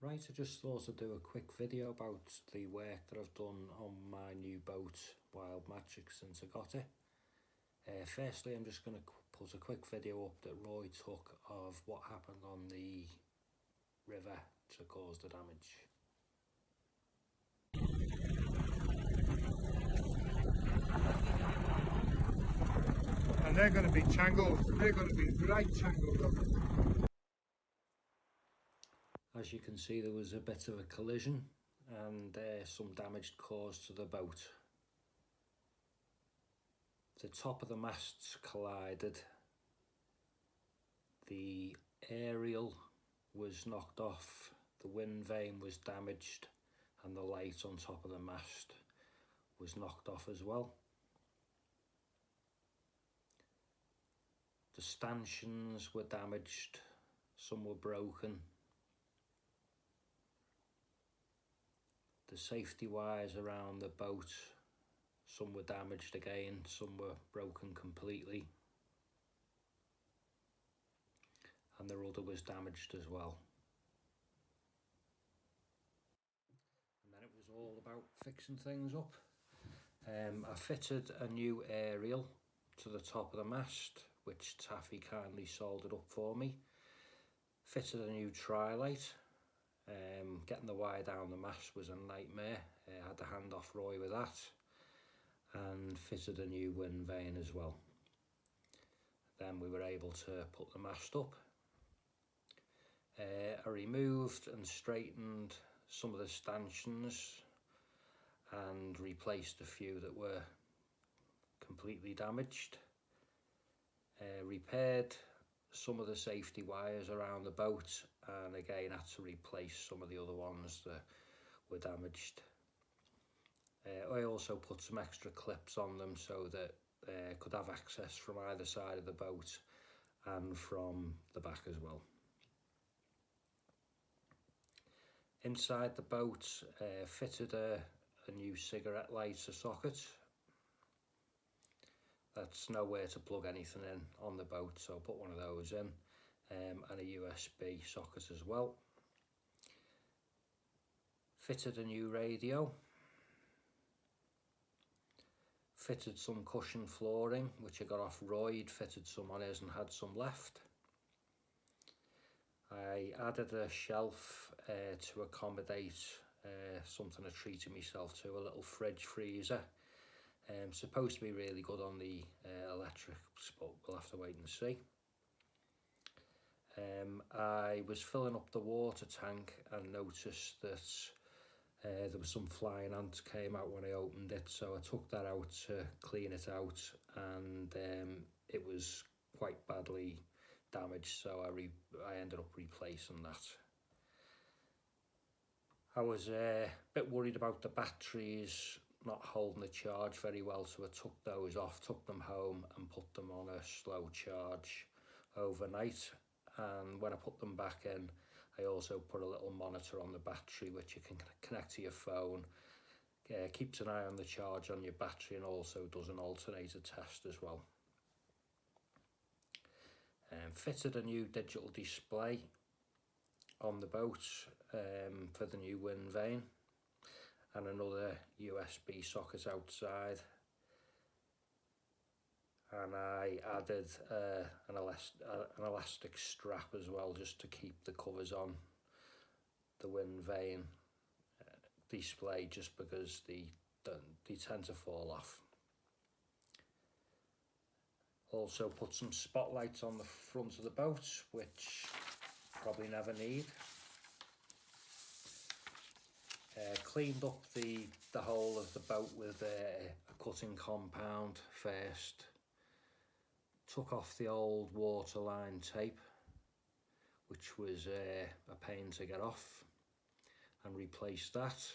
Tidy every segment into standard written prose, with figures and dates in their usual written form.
Right, I just thought I'd do a quick video about the work that I've done on my new boat, Wild Magic, since I got it. Firstly, I'm just going to put a quick video up that Roy took of what happened on the river to cause the damage. And they're going to be tangled, they're going to be right tangled up. As you can see, there was a bit of a collision and some damage caused to the boat. The top of the masts collided, the aerial was knocked off, the wind vane was damaged, and the light on top of the mast was knocked off as well. The stanchions were damaged, some were broken. The safety wires around the boat, some were damaged again, some were broken completely. And the rudder was damaged as well. And then it was all about fixing things up. I fitted a new aerial to the top of the mast, which Taffy kindly soldered up for me. Fitted a new tri-light. Getting the wire down the mast was a nightmare. I had to hand off Roy with that. And fitted a new wind vane as well. Then we were able to put the mast up. I removed and straightened some of the stanchions and replaced a few that were completely damaged. Repaired some of the safety wires around the boat, and again had to replace some of the other ones that were damaged. I also put some extra clips on them so that I could have access from either side of the boat and from the back as well. Inside the boat, fitted a new cigarette lighter socket. That's nowhere to plug anything in on the boat, so I put one of those in, and a USB socket as well. Fitted a new radio. Fitted some cushion flooring, which I got off Roy. He'd fitted some on his and had some left. I added a shelf to accommodate something I treated myself to, a little fridge freezer. Supposed to be really good on the electrics, but we'll have to wait and see. I was filling up the water tank and noticed that there was some flying ants came out when I opened it, so I took that out to clean it out, and it was quite badly damaged, so I ended up replacing that. I was a bit worried about the batteries not holding the charge very well, so I took those off, took them home and put them on a slow charge overnight. And when I put them back in, I also put a little monitor on the battery which you can connect to your phone. Keeps an eye on the charge on your battery and also does an alternator test as well. Fitted a new digital display on the boat for the new wind vane, and another USB socket outside, and I added an elastic strap as well, just to keep the covers on the wind vane display, just because they tend to fall off. Also put some spotlights on the front of the boat, which probably never need. Cleaned up the whole of the boat with a cutting compound first. Took off the old waterline tape, which was a pain to get off, and replaced that.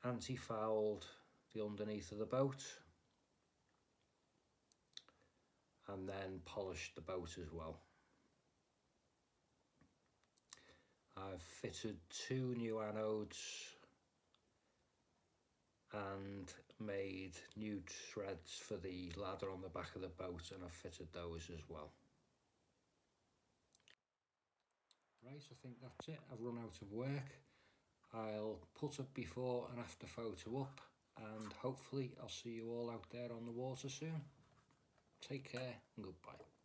Anti-fouled the underneath of the boat, and then polished the boat as well. I've fitted 2 new anodes and made new threads for the ladder on the back of the boat, and I've fitted those as well. Right, I think that's it. I've run out of work. I'll put a before and after photo up, and hopefully I'll see you all out there on the water soon. Take care and goodbye.